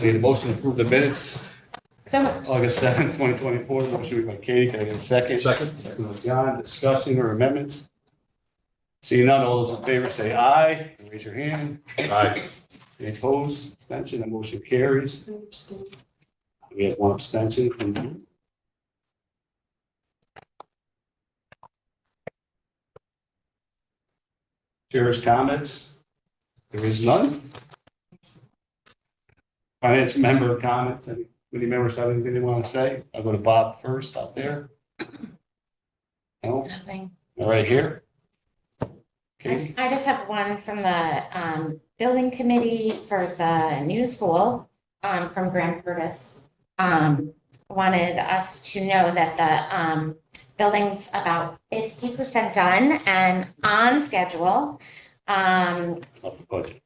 Need a motion to approve the minutes, So moved. August 7th, 2024. Motion made by Katie. Can I get a second? Second. Second by John. Discussion or amendments? Seeing none, all those in favor say aye. Raise your hand. Aye. Any opposed? Abstention? The motion carries. We have one abstention from you. Chair's comments? There is none. Finance member comments? Any members have anything they want to say? I'll go to Bob first out there. No? Nothing. All right, here. Katie? I just have one from the building committee for the new school from Graham Curtis. Wanted us to know that the building's about 50% done and on schedule. Of the budget.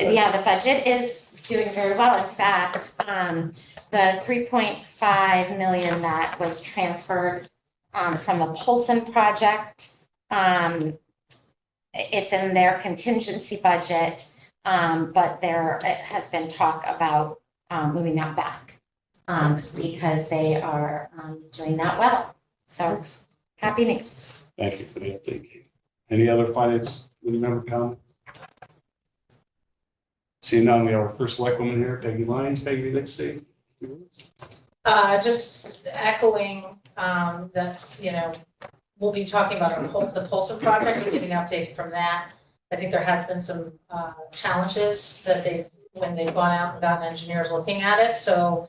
Yeah, the budget is doing very well. In fact, the 3.5 million that was transferred from the Polson project, it's in their contingency budget, but there has been talk about moving that back because they are doing that well. So happy news. Thank you for the update, Katie. Any other finance member comments? Seeing none, we have our first select woman here, Peggy Lyons. Peggy, let's see. Just echoing that, we'll be talking about the Polson project and getting an update from that. I think there has been some challenges that when they've gone out and gotten engineers looking at it. So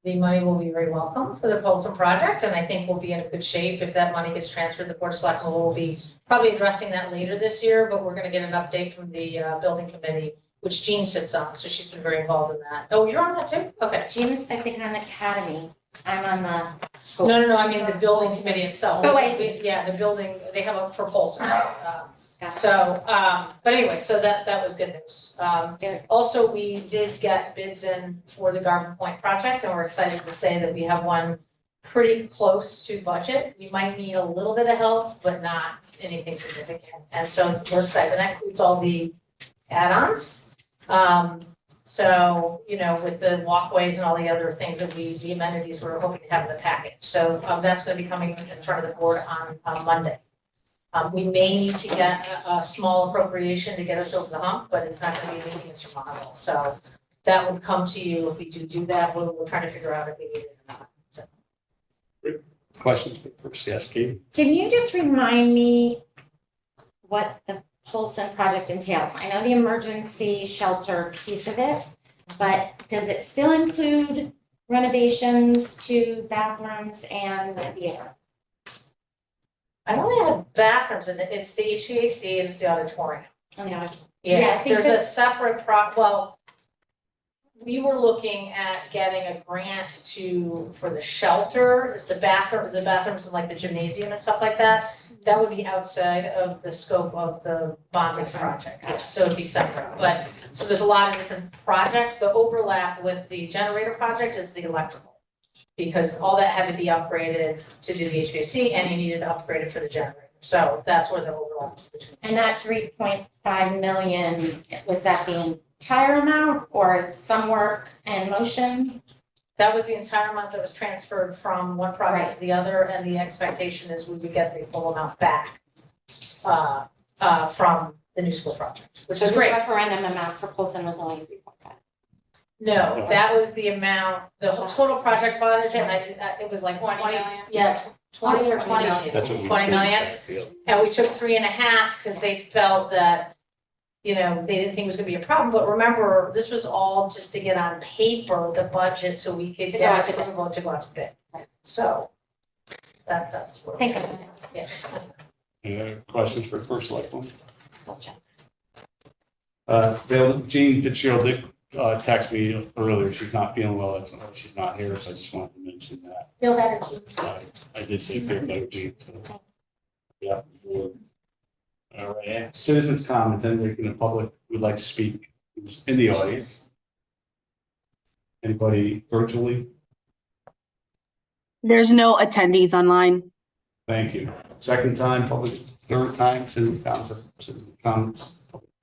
the money will be very welcome for the Polson project, and I think we'll be in a good shape if that money gets transferred. The Board of Selectmen will be probably addressing that later this year, but we're going to get an update from the building committee, which Jean sits on, so she's been very involved in that. Oh, you're on that too? Okay. Jean's, I think, on the academy. I'm on the school. No, I mean the building committee itself. Oh, I see. Yeah, the building, they have a for Polson. But anyway, so that was good news. Good. Also, we did get bids in for the Garden Point project, and we're excited to say that we have one pretty close to budget. We might need a little bit of help, but not anything significant. And so we're excited. That includes all the add-ons. So, with the walkways and all the other things that the amenities we're hoping to have in the package. So that's going to be coming in front of the board on Monday. We may need to get a small appropriation to get us over the hump, but it's not going to be anything insurmountable. So that would come to you if we do that. We're trying to figure out if we need it or not. So. Questions for first? Yes, Katie. Can you just remind me what the Polson project entails? I know the emergency shelter piece of it, but does it still include renovations to bathrooms and the theater? I only have bathrooms in it. It's the HVAC and it's the auditorium. Yeah, Yeah, I think there's a separate we were looking at getting a grant for the shelter, is the bathrooms in like the gymnasium and stuff like that. That would be outside of the scope of the bonding project, yeah, so it'd be separate. But, so there's a lot of different projects. The overlap with the generator project is the electrical. Because all that had to be upgraded to do the HVAC and you needed to upgrade it for the generator. So that's where the overlap is between. and that 3.5 million, was that the entire amount or is some work in motion? That was the entire amount that was transferred from one project to the other, and the expectation is we would get the full amount back from the new school project, which is great. The referendum amount for Polson was only 3.5. No, that was the amount, the whole total project budget, and it was like 20 million. Yeah, 20 or 20. That's what we 20 million. And we took 3.5 because they felt that, they didn't think it was gonna be a problem, but remember, this was all just to get on paper, the budget, so we could get it to go out to bid. So, that's what. Think of it. Yeah. Any other questions for the first select one? Still check. Jean Fitzgerald did text me earlier. She's not feeling well. That's why she's not here, so I just wanted to mention that. Feel better, Jean. I did say feel better, Jean. So, yeah. All right. Citizens comment. Anybody in the public would like to speak in the audience? Anybody virtually? There's no attendees online. Thank you. Second time, public, third time, citizen comments.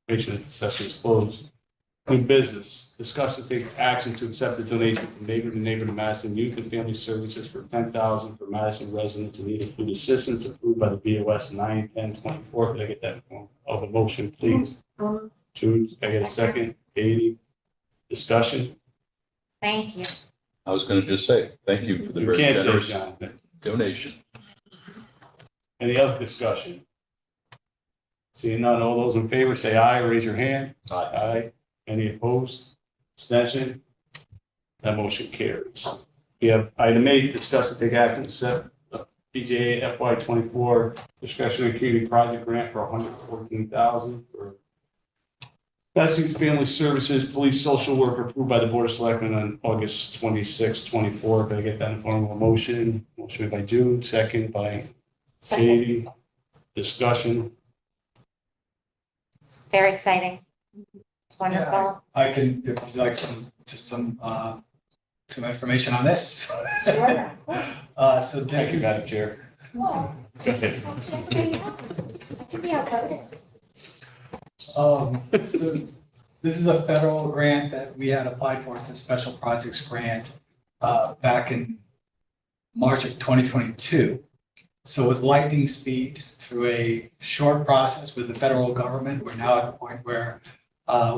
Make sure the session is closed. New business, discuss and take action to accept the donation from Neighbor to Madison Youth and Family Services for $10,000 for Madison residents in need of food assistance approved by the BOS 9/10/24. Could I get that in form of a motion, please? Jude, can I get a second? Katie, discussion? Thank you. I was going to just say, thank you for the You very can't say, generous Jonathan. donation. Any other discussion? Seeing none, all those in favor say aye, raise your hand. Aye. Aye. Any opposed? Abstention? That motion carries. We have item 8, discuss and take action to set the BJA FY 24 discretionary community project grant for $114,000 for Madison Family Services Police Social Worker approved by the Board of Selectmen on August 26, 24. Can I get that in form of a motion? Motion made by Jude, second by Second. Katie. Discussion. It's very exciting. It's wonderful. I can, if you'd like some information on this. So Thank this you, is, Madam Chair. Well, Go ahead. how can I say yes? I can be outvoted. so this is a federal grant that we had applied for. It's a special projects grant back in March of 2022. So with lightning speed through a short process with the federal government, we're now at the point where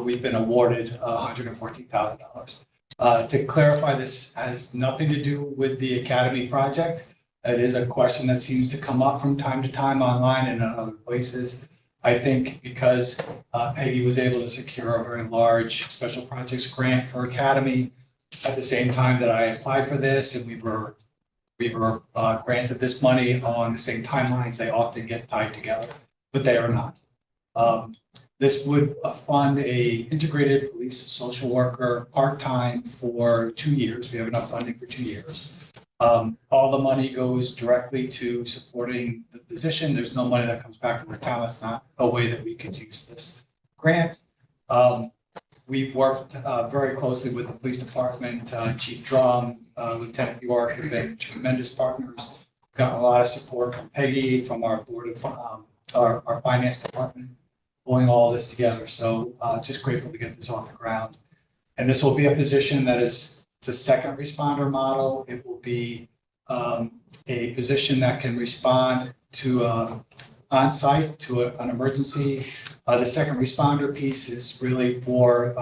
we've been awarded $114,000. To clarify, this has nothing to do with the Academy project. It is a question that seems to come up from time to time online and in other places. I think because Peggy was able to secure a very large special projects grant for Academy at the same time that I applied for this, and we were granted this money on the same timelines. They often get tied together, but they are not. This would fund a integrated police social worker part-time for 2 years. We have enough funding for 2 years. All the money goes directly to supporting the position. There's no money that comes back from the town. That's not a way that we could use this grant. We've worked very closely with the police department. Chief Drum, Lieutenant York have been tremendous partners. Got a lot of support from Peggy, from our board of our finance department, pulling all this together. So just grateful to get this off the ground. And this will be a position that is the second responder model. It will be a position that can respond to on-site to an emergency. The second responder piece is really for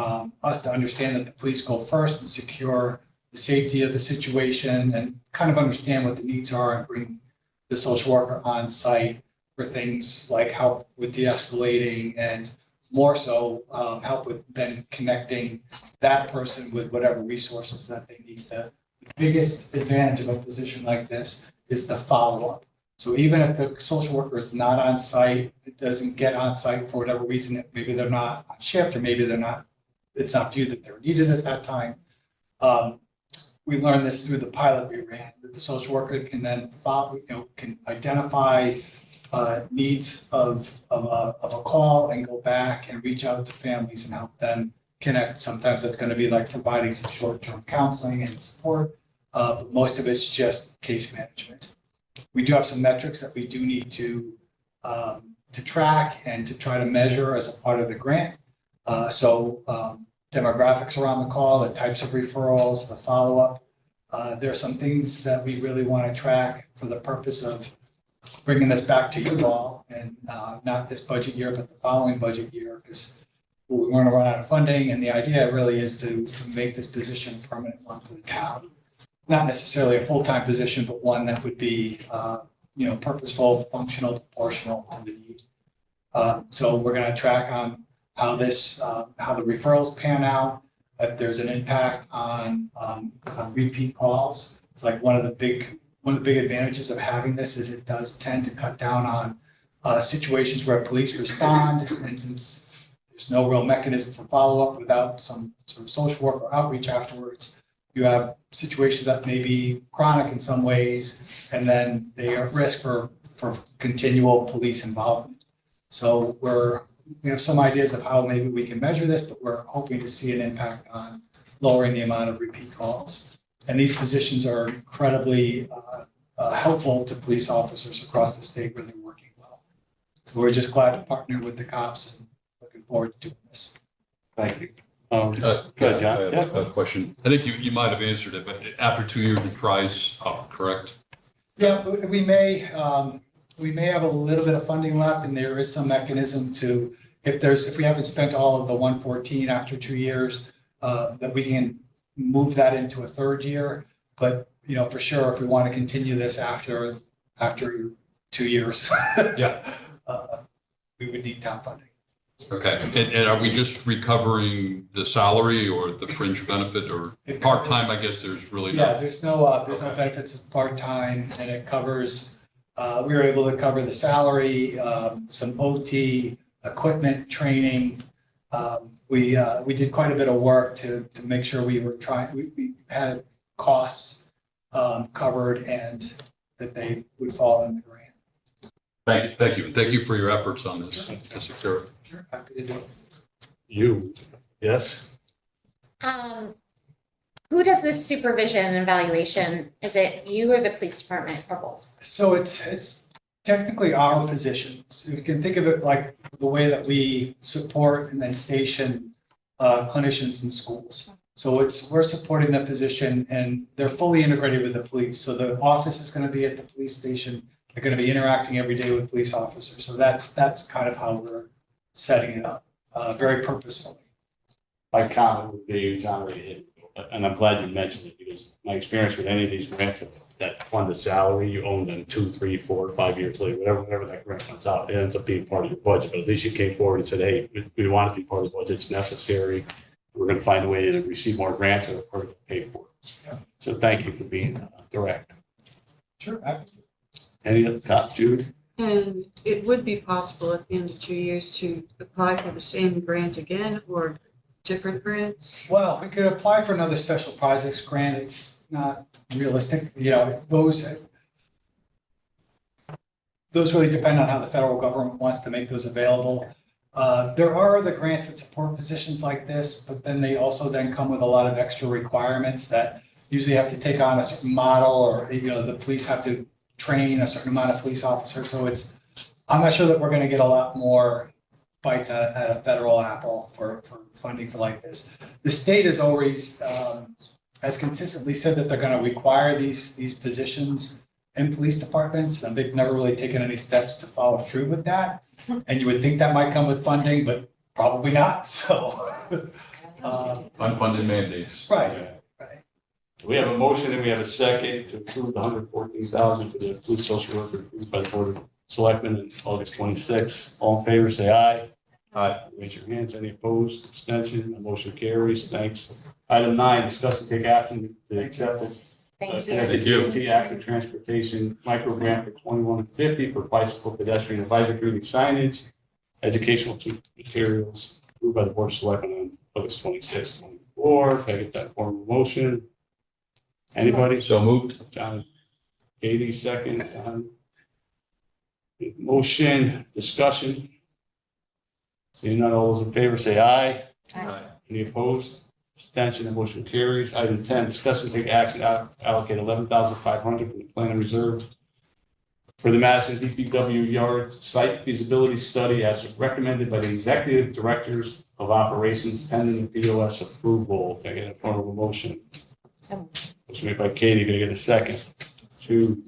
us to understand that the police go first and secure the safety of the situation and kind of understand what the needs are and bring the social worker on site for things like help with de-escalating and more so help with then connecting that person with whatever resources that they need. The biggest advantage of a position like this is the follow-up. So even if the social worker is not on site, it doesn't get on site for whatever reason, maybe they're not on shift or maybe it's not viewed that they're needed at that time. We learned this through the pilot we ran, that the social worker can then follow, can identify needs of a call and go back and reach out to families and help them connect. Sometimes that's going to be like providing some short-term counseling and support, but most of it's just case management. We do have some metrics that we do need to track and to try to measure as a part of the grant. Demographics are on the call, the types of referrals, the follow-up. There are some things that we really want to track for the purpose of bringing this back to you all, and not this budget year, but the following budget year, because we want to run out of funding. And the idea really is to make this position a permanent one for the town. Not necessarily a full-time position, but one that would be, purposeful, functional, proportional to the need. So we're going to track on how the referrals pan out, if there's an impact on repeat calls. It's like one of the big advantages of having this is it does tend to cut down on situations where police respond, and since there's no real mechanism for follow-up without some sort of social work or outreach afterwards, you have situations that may be chronic in some ways, and then they are at risk for continual police involvement. So we have some ideas of how maybe we can measure this, but we're hoping to see an impact on lowering the amount of repeat calls. And these positions are incredibly helpful to police officers across the state where they're working well. So we're just glad to partner with the cops and looking forward to doing this. Thank you. Go ahead, I John. have a question. I think you might have answered it, but after 2 years, it dries up, correct? Yeah, we may have a little bit of funding left, and there is some mechanism to, if we haven't spent all of the 114 after 2 years, that we can move that into a third year. But, you know, for sure, if we want to continue this after 2 years, Yeah. we would need town funding. Okay, and are we just recovering the salary or the fringe benefit or It part-time? covers- I guess there's really Yeah, no. there's no benefits of part-time, and it covers, we were able to cover the salary, some OT, equipment, training. We did quite a bit of work to make sure we had costs covered and that they would fall in the grant. Thank you. Thank you for your efforts on this to secure it. Sure, happy to do it. You, yes? Who does this supervision and evaluation? Is it you or the police department or both? So it's technically our positions. You can think of it like the way that we support and then station clinicians in schools. So we're supporting the position and they're fully integrated with the police. So the office is going to be at the police station. They're going to be interacting every day with police officers. So that's kind of how we're setting it up, very purposefully. My comment would be, John, and I'm glad you mentioned it, because my experience with any of these grants that fund the salary, you own them 2, 3, 4, 5 years later, whatever that grant comes out, it ends up being part of your budget. But at least you came forward and said, hey, we want it to be part of the budget, it's necessary. We're going to find a way to receive more grants or we're going to pay for it. Yeah. So thank you for being direct. Sure. Happy to. Any other comments, Jude? And it would be possible at the end of 2 years to apply for the same grant again or different grants? Well, we could apply for another special projects grant. It's not realistic. You know, those really depend on how the federal government wants to make those available. There are other grants that support positions like this, but then they also then come with a lot of extra requirements that usually have to take on a certain model, or, you know, the police have to train a certain amount of police officers. So I'm not sure that we're going to get a lot more bites at a federal apple for funding for like this. The state has always has consistently said that they're going to require these positions in police departments, and they've never really taken any steps to follow through with that. And you would think that might come with funding, but probably not. So Unfunded mandates. right. We have a motion and we have a second to approve the $114,000 for the food social worker approved by the Board of Selectmen on August 26th. All in favor, say aye. Aye. Raise your hands. Any opposed? Abstention? The motion carries. Thanks. Item 9, discuss and take action to accept the Thank you. Thank you. DOT Active Transportation Microgrant for $2150 for Bicycle Pedestrian Advisory Committee signage, educational materials approved by the Board of Selectmen on August 26th, 24. Can I get that form of motion? Anybody? So moved. John, Katie, second. John. Motion, discussion. Seeing none, all those in favor say aye. Aye. Any opposed? Abstention, the motion carries. Item 10, discuss and take action to allocate $11,500 from the plan and reserve for the Madison DPW Yard site feasibility study as recommended by the executive directors of operations pending the POS approval. Can I get a form of a motion? So, Motion made by Katie. Can I get a second? 2,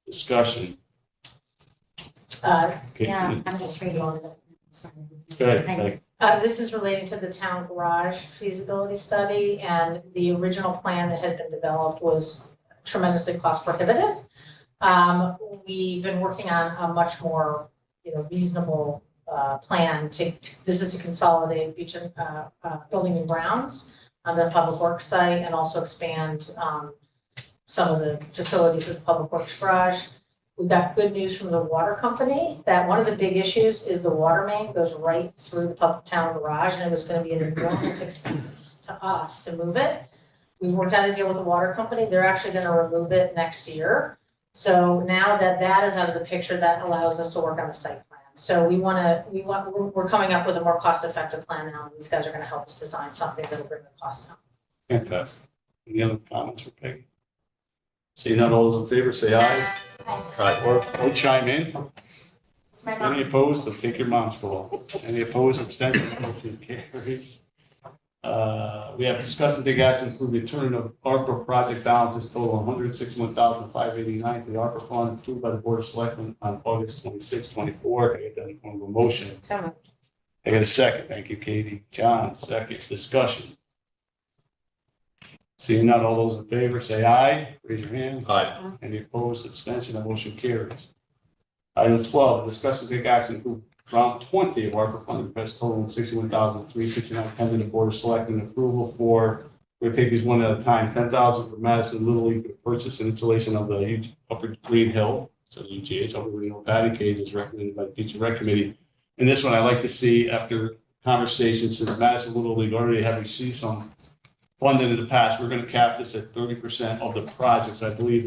discussion. Okay. yeah, I'm just reading. Sorry. Go ahead. This is relating to the town garage feasibility study, and the original plan that had been developed was tremendously cost prohibitive. We've been working on a much more, reasonable plan this is to consolidate building and grounds on the public works site and also expand some of the facilities at the public works garage. We got good news from the water company that one of the big issues is the water main goes right through the public town garage, and it was going to be an enormous expense to us to move it. We've worked out a deal with the water company. They're actually going to remove it next year. So now that that is out of the picture, that allows us to work on the site plan. So we're coming up with a more cost-effective plan now. And these guys are going to help us design something that'll bring the cost down. Fantastic. Any other comments for Peggy? Seeing none, all those in favor say aye. Aye. Or chime in. It's my mom. Any opposed? Let's take your mom's call. Any opposed? Abstention? Motion carries. We have discussed and take action to approve the return of ARPA project balances total $161,589 to the ARPA Fund approved by the Board of Selectmen on August 26, 24. I get that in the form of a motion. So moved. I get a second. Thank you, Katie. John, second. Discussion. Seeing none, all those in favor say aye. Raise your hand. Aye. Any opposed, abstention, that motion carries. Item 12, discuss and take action to approve round 20 of ARPA Fund request totaling $61,369 pending the Board of Selectmen approval for, we're gonna take these one at a time, $10,000 for Madison Little League for the purchase and installation of the Upper Green Hill, so the UGH, Upper Green Hill batting cage is recommended by the Beach Rec Committee. And this one, I like to see after conversations, since Madison Little League already have received some funding in the past, we're gonna cap this at 30% of the projects. I believe,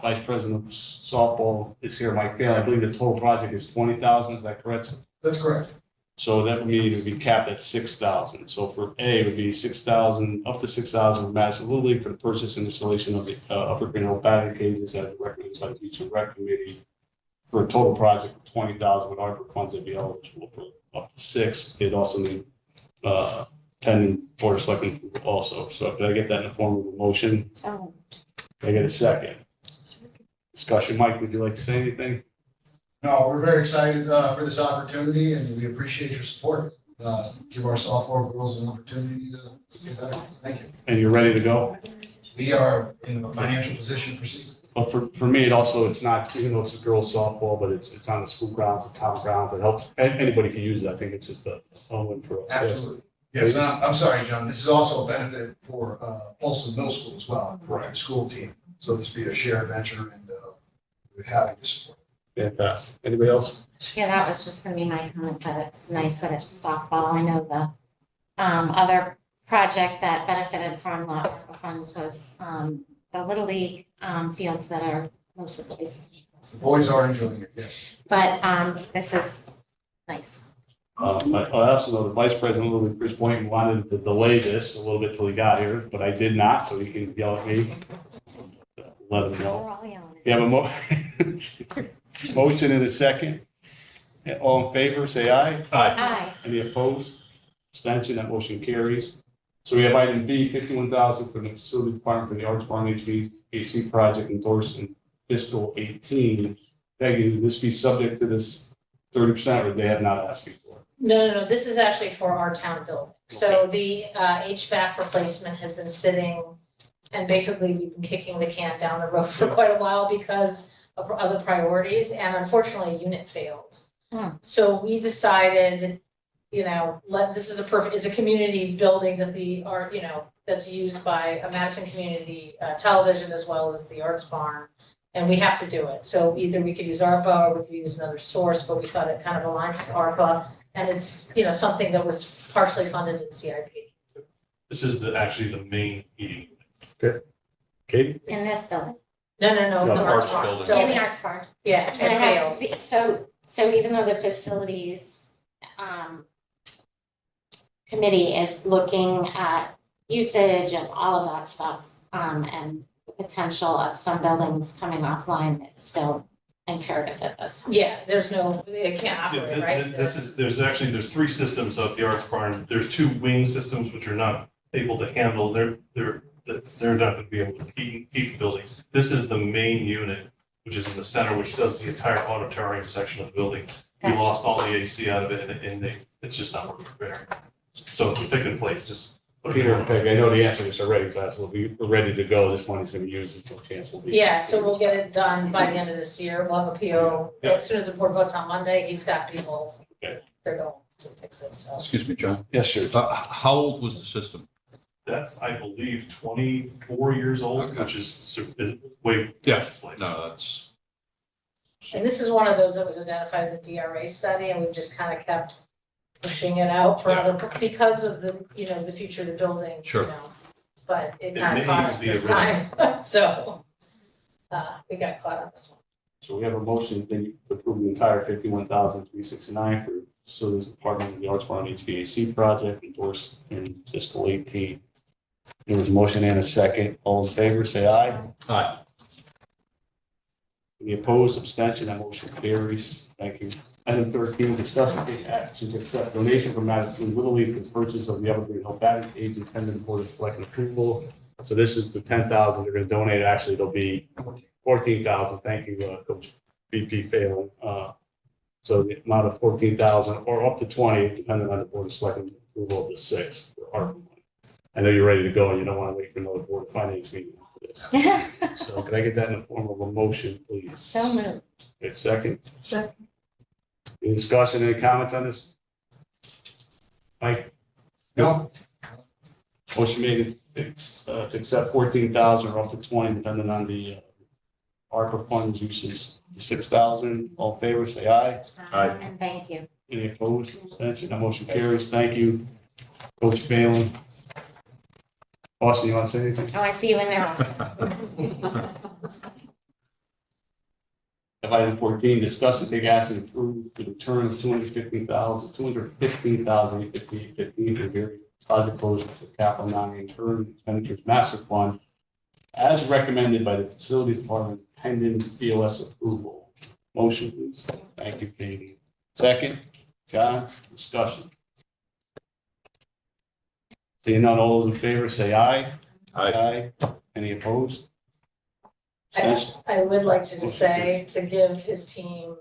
Vice President of Softball is here, Mike Phelan. I believe the total project is 20,000, is that correct? That's correct. So that would mean it would be capped at 6,000. So for A, it would be 6,000, up to 6,000 for Madison Little League for the purchase and installation of the Upper Green Hill batting cages as recommended by the Beach and Rec Committee for a total project of 20,000 with ARPA funds that be eligible for up to 6. It also need, pending Board of Selectmen approval also. So could I get that in the form of a motion? So moved. Can I get a second? Discussion. Mike, would you like to say anything? No, we're very excited for this opportunity and we appreciate your support. Give our softball girls an opportunity to get better. Thank you. And you're ready to go? We are in a financial position to proceed. But for me, it also, it's not, even though it's a girls softball, but it's on the school grounds, the town grounds. It helps, anybody can use it. I think it's just a win for us. Absolutely. Yes, and I'm sorry, John. This is also a benefit for Polson Middle School as well, for our school team. So this will be a shared venture and we're happy to support it. Fantastic. Anybody else? Yeah, that was just gonna be my comment, that it's nice that it's softball. I know the other project that benefited from the ARPA funds was the Little League fields that are most of the boys. The boys are enjoying it, yes. But this is nice. I also know the Vice President, a little bit, Chris Boynton, wanted to delay this a little bit till he got here, but I did not, so he can yell at me. Let him We're know. all yelling. You have a motion and a second. All in favor, say aye. Aye. Aye. Any opposed? Abstention, that motion carries. So we have item B, 51,000 from the Facility Department for the Arts Barn HVAC project endorsed in fiscal 18. Peggy, would this be subject to this 30% or they have not asked before? No, this is actually for our town building. So the HVAC replacement has been sitting, and basically we've been kicking the can down the road for quite a while because of other priorities, and unfortunately, a unit failed. So we decided, this is it's a community building that that's used by a Madison community television as well as the Arts Barn. And we have to do it. So either we could use ARPA or we could use another source, but we thought it kind of aligned with ARPA. And it's, something that was partially funded in CIP. This is actually the main heating. Katie? In this building, No, No, the Arts Arts Barn. building. in the Arts Barn. Yeah, And it it has failed. to be, so even though the facilities committee is looking at usage and all of that stuff, and the potential of some buildings coming offline, it's still imperative that this. Yeah, it can't operate, right? There's 3 systems of the Arts Barn. There's 2 wing systems which are not able to handle, they're not going to be able to heat the buildings. This is the main unit, which is in the center, which does the entire auditorium section of the building. We Gotcha. lost all the AC out of it and it's just not working there. So it's a pick and place, just. Peter and Peg, I know the answer to this already, so we're ready to go. This money's gonna be used until chance will be. Yeah, so we'll get it done by the end of this year. We'll have a PO. Yeah. As soon as the board votes on Monday, he's got people, Okay. they're going to fix it, so. Excuse me, John. Yes, sir. How old was the system? That's, I believe, 24 years old, Okay. which is way. Yes. No, that's. And this is one of those that was identified in the DRA study, and we've just kind of kept pushing it out for because of the, the future of the building. Sure. But it It kind may of caught us be a this real- time, so we got caught on this one. So we have a motion to approve the entire 51,369 for Facilities Department of the Arts Barn HVAC project endorsed in fiscal 18. There was a motion and a second. All in favor, say aye. Aye. Any opposed, abstention, that motion carries. Thank you. Item 13, discuss and take action to accept donation from Madison Little League for the purchase of the Evergreen Hill batting cage and pending Board of Selectmen approval. So this is the 10,000 they're going to donate. Actually, it'll be 14,000. Thank you, Coach VP Phelan. So the amount of 14,000 or up to 20, depending on the Board of Selectmen approval of the 6 for ARPA money. I know you're ready to go and you don't want to wait for another Board of Finance meeting for this. So can I get that in the form of a motion, please? So moved. Wait a second. Second. Any discussion, any comments on this? Mike? No, Motion made to accept 14,000 or up to 20, depending on the ARPA funds uses. 6,000, all in favor, say aye. Aye. And thank you. Any opposed, abstention, that motion carries. Thank you, Coach Phelan. Austin, you want to say anything? Oh, I see you in there also. Item 14, discuss and take action to approve the return of 215,858.15 for various project closures for capital non-recurring expenditures master fund as recommended by the Facilities Department pending BOS approval. Motion, please. Thank you, Katie. Second, John, discussion. Seeing none, all those in favor say aye. Aye. Any opposed? I would like to just say, to give his team,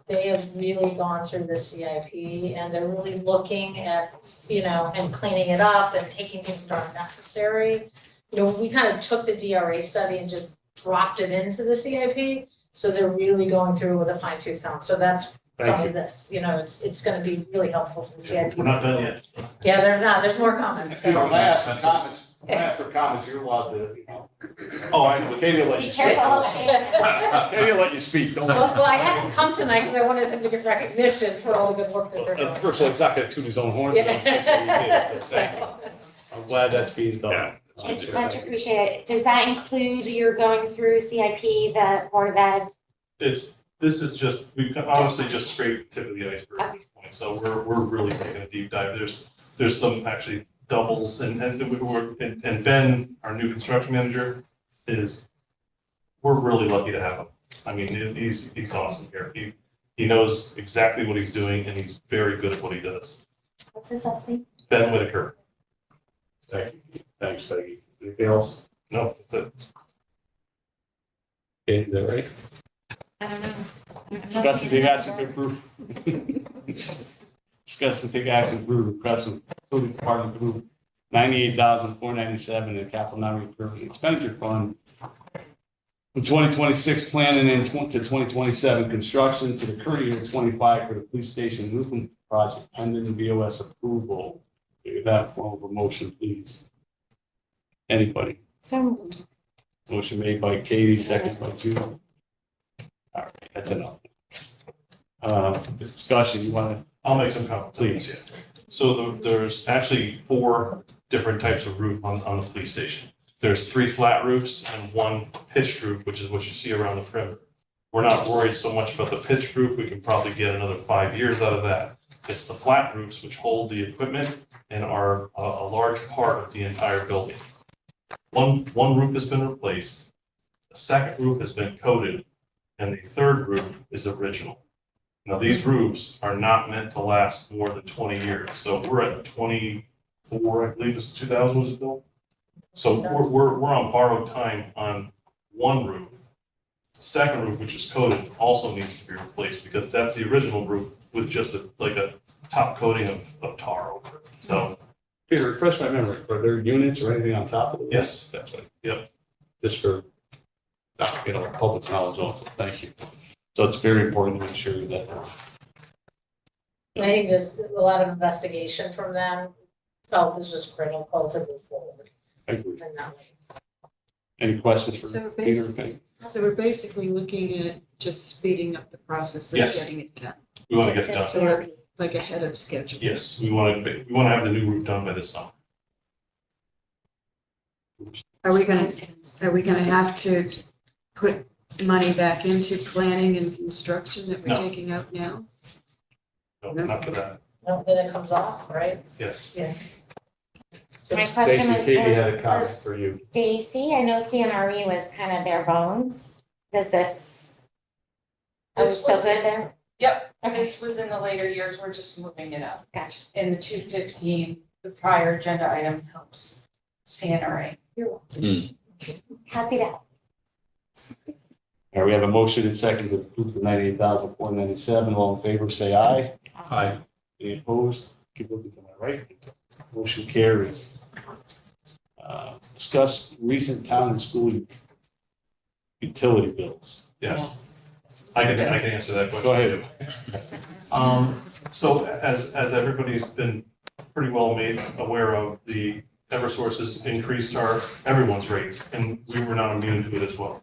they have really gone through the CIP and they're really looking at, and cleaning it up and taking things that aren't necessary. We kind of took the DRA study and just dropped it into the CIP. So they're really going through with a fine tooth comb. So that's some of this, it's gonna be really helpful for the CIP. We're not done yet. Yeah, they're not, there's more comments. If you're last for comments, you're allowed to, Oh, I know. Katie will let Be you speak. careful. Katie will let you speak, don't worry. Well, I had him come tonight because I wanted him to get recognition for all the good work that they're doing. First of all, he's not gonna toot his own horn. Yeah. So thank you. I'm glad that's being done. It's much appreciated. Does that include you're going through CIP, the Board of Ed? This is just, we've honestly just scraped the tip of the iceberg at this point. So we're really taking a deep dive. There's some actually doubles and Ben, our new construction manager, we're really lucky to have him. I mean, he's awesome here. He knows exactly what he's doing and he's very good at what he does. What's his last name? Ben Whitaker. Thank you. Thanks, Peggy. Anything else? No, that's it. Okay, is that right? I don't know. Discuss and take action to approve. Discuss and take action to approve request from Facility Department to approve 98,497 in the capital non-recurring expenditure fund for 2026 planning and to 2027 construction to the current year 25 for the police station roofing project pending BOS approval. Give that form of a motion, please. Anybody? So moved. Motion made by Katie, second by Julie. All right, that's enough. Discussion, you want to, I'll make some comments. please? So there's actually 4 different types of roof on the police station. There's 3 flat roofs and 1 pitched roof, which is what you see around the perimeter. We're not worried so much about the pitched roof. We can probably get another 5 years out of that. It's the flat roofs which hold the equipment and are a large part of the entire building. One roof has been replaced, the second roof has been coated, and the third roof is original. Now, these roofs are not meant to last more than 20 years. So we're at 24, I believe it's 2000 was it built? So we're on borrowed time on one roof. The second roof, which is coated, also needs to be replaced because that's the original roof with just a top coating of tar over it. So, Peter, refresh my memory. Are there units or anything on top of it? yes, that's right. Yep. Just for, public knowledge also. Thank you. So it's very important to make sure that. I think there's a lot of investigation from them, felt this was critical to move forward I agree. in that way. Any questions for So Peter? Okay. So we're basically looking at just speeding up the process of Yes. getting it done, We want to get it done. So we're like ahead of schedule. Yes, we want to have the new roof done by this summer. Are we gonna have to put money back into planning and construction that we're No. taking out now? No, not for that. No, then it comes off, right? Yes. Yeah. My question Stacy, was Katie had a for comment for you. Stacy. I know CNRE was kind of bare bones. Does this, are we This still was- good there? Yep, Okay. this was in the later years, we're just moving it up. Gotcha. In the 215, the prior agenda item helps CNRA. Happy to help. All right, we have a motion and second to approve the 98,497. All in favor, say aye. Aye. Any opposed? Keep looking to my right. Motion carries. Discuss recent town and school utility bills. Yes, I can answer that question. Go ahead. So as everybody's been pretty well made aware of, the Eversource has increased everyone's rates, and we were not immune to it as well.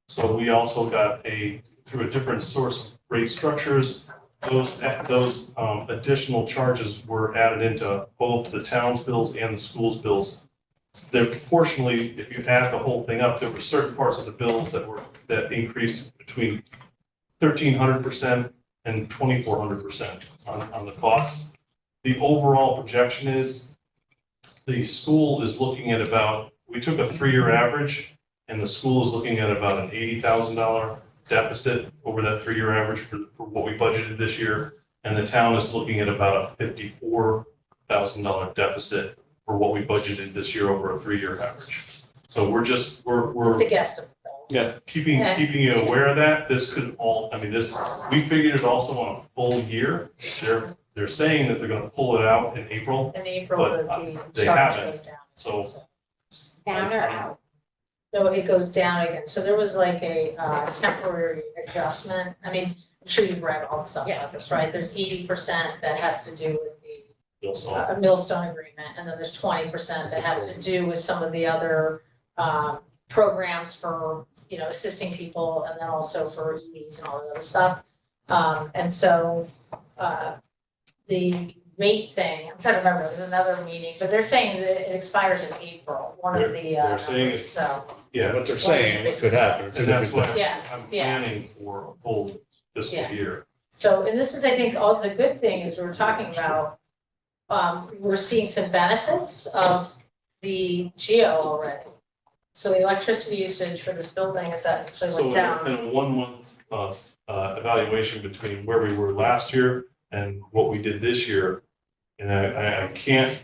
So we also got through a different source of rate structures, those additional charges were added into both the town's bills and the school's bills. They're proportionally, if you add the whole thing up, there were certain parts of the bills that increased between 1,300% and 2,400% on the costs. The overall projection is the school is looking at we took a 3-year average, and the school is looking at about an $80,000 deficit over that 3-year average for what we budgeted this year. And the town is looking at about a $54,000 deficit for what we budgeted this year over a 3-year average. So we're It's a guesstimate though. yeah, keeping you aware of that. This could we figured it also on a full year. They're saying that they're gonna pull it out in April. In April, But, the they charge haven't. goes down. So Down or out? No, it goes down again. So there was like a temporary adjustment. I mean, I'm sure you've read all the stuff about this, right? There's 80% that has to do with the Millstone agreement, and then there's 20% that has to do with some of the other programs for, assisting people, and then also for EVs and all that other stuff. And so the rate thing, I'm trying to remember, there's another meeting, but they're saying that it expires in April, one of the, They're saying numbers, so, Yeah, what they're saying, what could happen. And that's what Yeah, I'm yeah. planning for a full fiscal Yeah. year. so, and this is, I think, all the good thing is we were talking about, we're seeing some benefits of the geo already. So the electricity usage for this building is actually So went down. in a 1-month evaluation between where we were last year and what we did this year, and I can't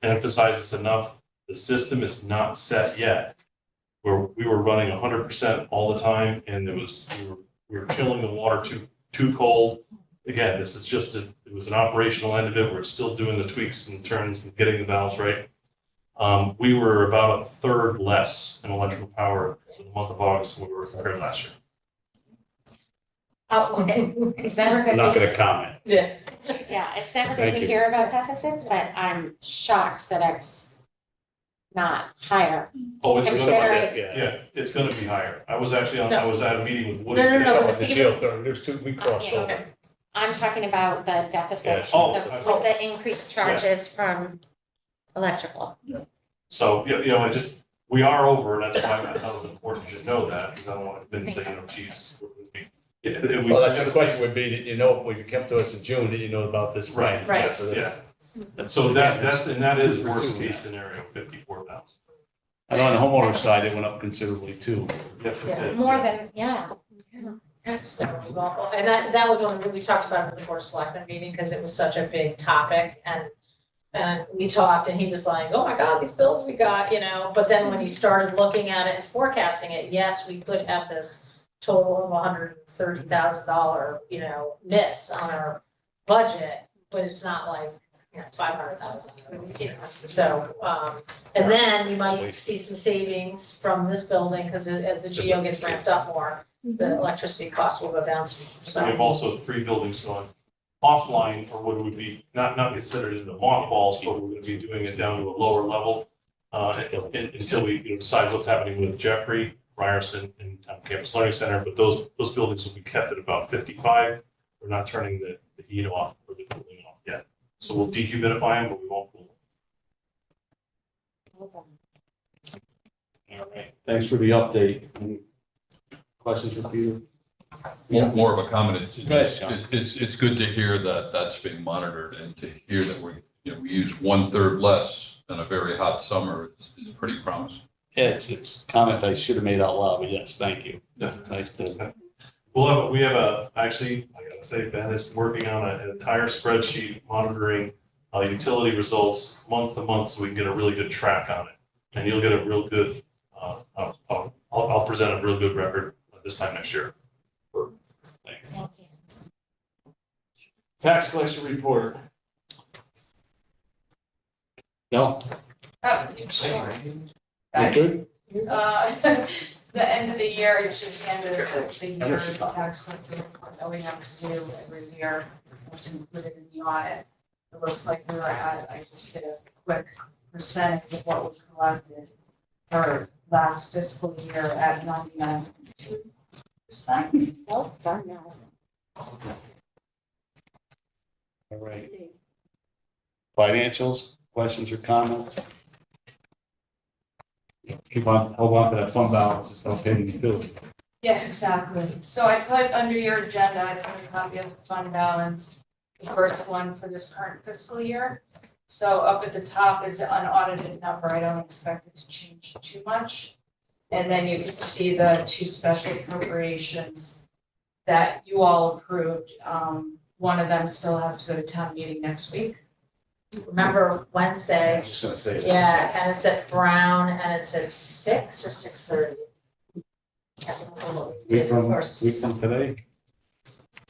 emphasize this enough, the system is not set yet. Where we were running 100% all the time, and we were chilling the water too cold. Again, this is just it was an operational end of it. We're still doing the tweaks and turns and getting the valves right. We were about a third less in electrical power in the month of August than we were compared to last year. Oh, it's never good I'm not to, gonna comment. Yeah. yeah, it's never good Thank to you. hear about deficits, but I'm shocked that it's not higher. Oh, it's gonna Considering- yeah, it's gonna be higher. I was actually I was at a meeting with Woody No, no, today. no, Oh, but the geothermal, there's two, we crossed Okay. over. I'm talking about the deficits, Yeah. with the increased charges from electrical. So, we are over, and that's why I thought it was important you should know that, because I don't want to then say, geez. Well, that's the question would be that, if you come to us in June, that you know about this. Right, Right. Yeah, so that's- So that is worst case scenario, 54,000. And on the homeowner side, it went up considerably too. Yes, it Yeah. did. More than, yeah. That's, Awful. And that was when we talked about it in the Board of Selectmen meeting, because it was such a big topic, and we talked, and he was like, oh my God, these bills we got, but then when he started looking at it and forecasting it, yes, we could have this total of $130,000, miss on our budget, but it's not like, 500,000, so, and then you might see some savings from this building, because as the geo gets ramped up more, the electricity costs will go down some, We so. have also 3 buildings going offline, or what would be not considered in the mothballs, but we're gonna be doing it down to a lower level until we decide what's happening with Jeffrey, Ryerson, and Campus Learning Center, but those buildings will be kept at about 55. We're not turning the heat off or the cooling off yet. So we'll dehumidify them, but we won't cool them. All right, thanks for the update. Any questions for Peter? More of a comment. Go ahead, John. It's good to hear that that's being monitored, and to hear that we use 1/3 less in a very hot summer is pretty promising. Yeah, it's comments I should have made out loud, but yes, thank you. Yeah. Nice to We have actually, I gotta say, Ben is working on an entire spreadsheet monitoring utility results month to month, so we can get a really good track on it. And you'll get a real good, I'll present a real good record this time next year. Thanks. Thank you. Tax collection report. No? Oh, sure. You good? The end of the year, it's just the end of the year, the tax collector report that we have to do every year, which is included in the audit. It looks like we were at, I just did a quick percentage of what was collected for last fiscal year at 99.2%. Well done, Madison. All right. Financials, questions or comments? Hold on to that fund balance, it's not paying utility. Yes, exactly. So I put under your agenda, I put a copy of the fund balance, the first one for this current fiscal year. So up at the top is an unaudited number. I don't expect it to change too much. And then you can see the two special appropriations that you all approved. One of them still has to go to town meeting next week. Remember Wednesday, I'm just gonna say that. yeah, and it's at Brown, and it's at 6 or 6:30. Can't remember what we Week did from first. today?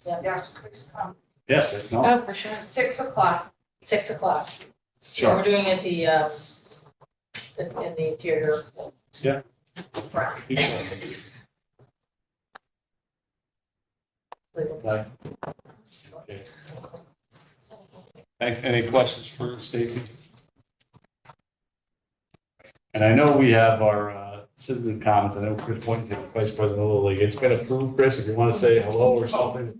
Yes, please come. Yes, no? Oh, for sure. 6 o'clock. 6 o'clock. Sure. We're doing it in the interior. Yeah. Brown. Okay. Okay. Any questions for Stacy? And I know we have our citizen comments. I know Chris Boynton, Vice President of Little League. It's been approved, Chris, if you want to say hello or something.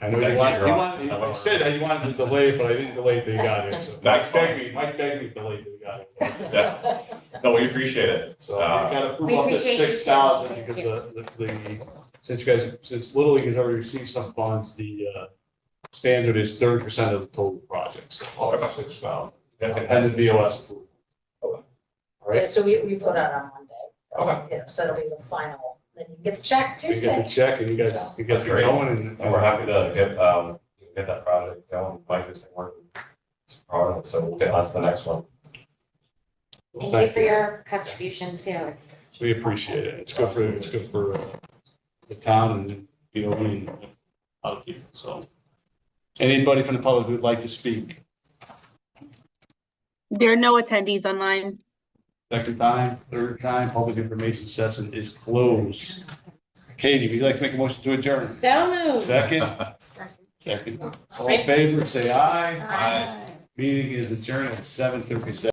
I know you said that you wanted to delay, but I didn't delay till you got here. So Mike begged me to delay till you got here. Yeah. No, we appreciate it. So we got approved We up to appreciate you, 6,000 thank because since Little League has already received some funds, the standard is 30% of the total project, so about 6,000. And the BOS approval. All Yeah, right, so we put out on Monday. Okay. Yeah, so it'll be the final, then you get the check you get Tuesday. the check and you guys That's it great. going And we're happy to get that project going. Mike has been working hard on it, so we'll get on to the next one. Thank you for your contribution too. It's. We appreciate it. It's good for the town and, you know, and other people, so. Anybody from the public who'd like to speak? There are no attendees online. Second time, third time, public information session is closed. Katie, would you like to make a motion to adjourn? So moved. Second? Second. All in favor, say aye. Aye. Meeting is adjourned at 7:37.